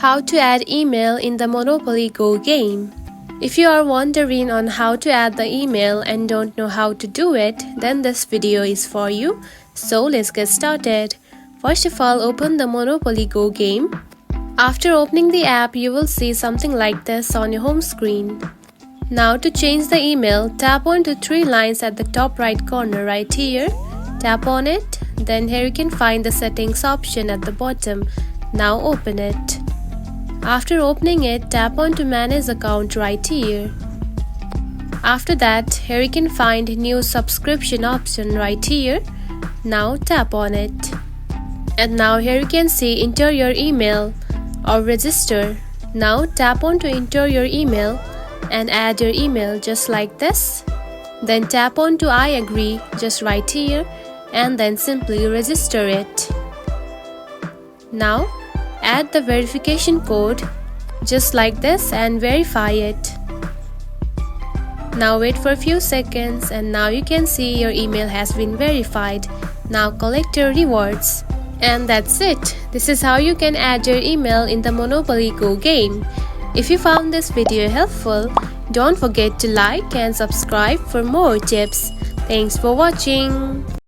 How to add email in the Monopoly Go game. If you are wondering on how to add the email and don't know how to do it, then this video is for you. So let's get started. First of all, open the Monopoly Go game. After opening the app, you will see something like this on your home screen. Now to change the email, tap on to three lines at the top right corner right here. Tap on it. Then here you can find the settings option at the bottom. Now open it. After opening it, tap on to manage account right here. After that, here you can find new subscription option right here. Now tap on it. And now here you can see enter your email or register. Now tap on to enter your email and add your email just like this. Then tap on to I agree just right here and then simply register it. Now add the verification code just like this and verify it. Now wait for a few seconds and now you can see your email has been verified. Now collect your rewards. And that's it. This is how you can add your email in the Monopoly Go game. If you found this video helpful, don't forget to like and subscribe for more tips. Thanks for watching.